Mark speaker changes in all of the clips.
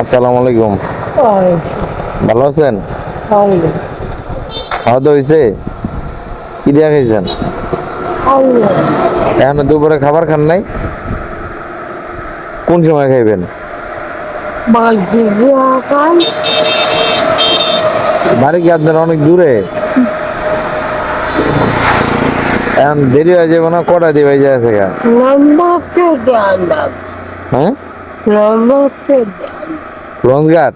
Speaker 1: আসসালামু আলাইকুম। ভালো আছেন? খাওয়া দাওয়া হয়েছে? কি দিয়া খাইছেন? এখন দুপুরে খাবার খান নাই? কোন সময় খাইবেন? বাড়ি কি আপনার অনেক দূরে? এখন দেরি হয়ে যাবে না? কটা দিবে যায় থেকে? হ্যাঁ, লঞ্চঘাট।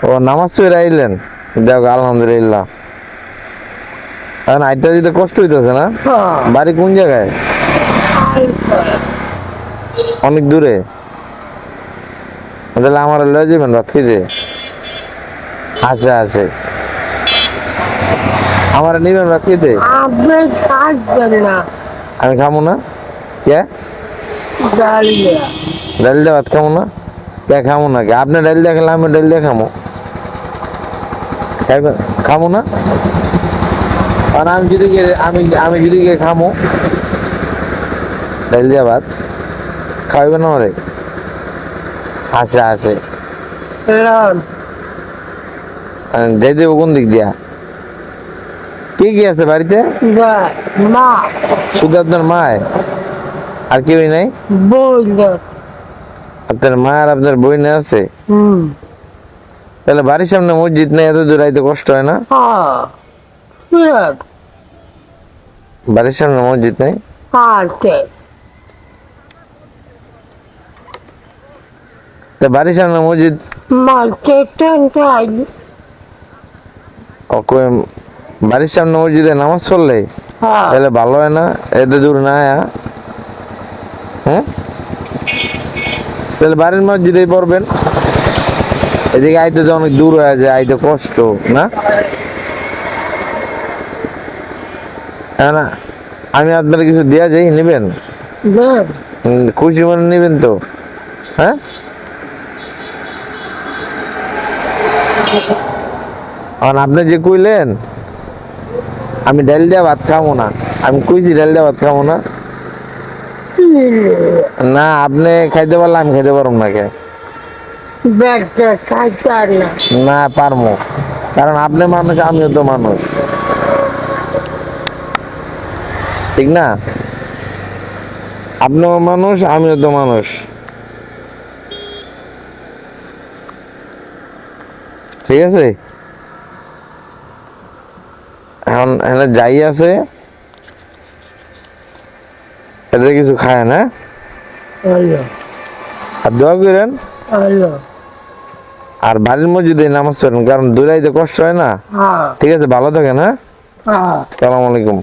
Speaker 1: ও, নামাজ পড়ে আইলেন? যাক, আলহামদুলিল্লাহ। এখন আইটা দিতে কষ্ট হইতেছে না? বাড়ি কোন জায়গায়? অনেক দূরে? তাহলে আমার লয়ে যাবেন রাত খেতে? আচ্ছা আছে, আমার নিবেন রাত খেতে? আমি খামো না। কে? ডাল দিয়ে ভাত খামো না? কে খামো না? কে আপনি ডাল দিয়ে খেলে আমি ডাল দিয়ে খামো? খামো না? আর আমি যদি আমি যদি খামো ডাল দিয়ে ভাত, খাইবে না ওরে? আচ্ছা আছে, যাই দেবো কোন দিক দিয়া? কে কি আছে বাড়িতে? শুধু আপনার মায়? আর কেউই নাই? আপনার মা আর আপনার বোন আছে? তাহলে বাড়ির সামনে মসজিদ নেই, এত দূর আইতে কষ্ট হয় না? বাড়ির সামনে মসজিদ নেই? তা বাড়ির সামনে মসজিদ বাড়ির সামনে মসজিদে নামাজ পড়লে তাহলে ভালো হয় না? এত দূর না? হ্যাঁ, তাহলে বাড়ির মসজিদেই পড়বেন। এদিকে আইতে তো অনেক দূর হয়ে যায়, আইতে কষ্ট না? না, আমি আপনার কিছু দেওয়া যাই, নেবেন? খুশি মনে নেবেন তো? হ্যাঁ, আপনি যে কইলেন আমি ডাল দিয়ে ভাত খাবো না, আমি কইছি ডাল দিয়ে ভাত খাবো না। না, আপনি খাইতে পারলে আমি খাইতে পারবো না। কে? না পারবো, কারণ আপনি মানুষ, আমিও তো মানুষ, ঠিক না? আপনিও মানুষ, আমিও তো মানুষ, ঠিক আছে? এখন এখানে যাই আছে, এটা কিছু খায় না, আর দোয়া করেন। আর বাড়ির মসজিদে নামাজ পড়েন, কারণ দূরাইতে কষ্ট হয় না। ঠিক আছে, ভালো থাকেন। হ্যাঁ, আসসালামু আলাইকুম।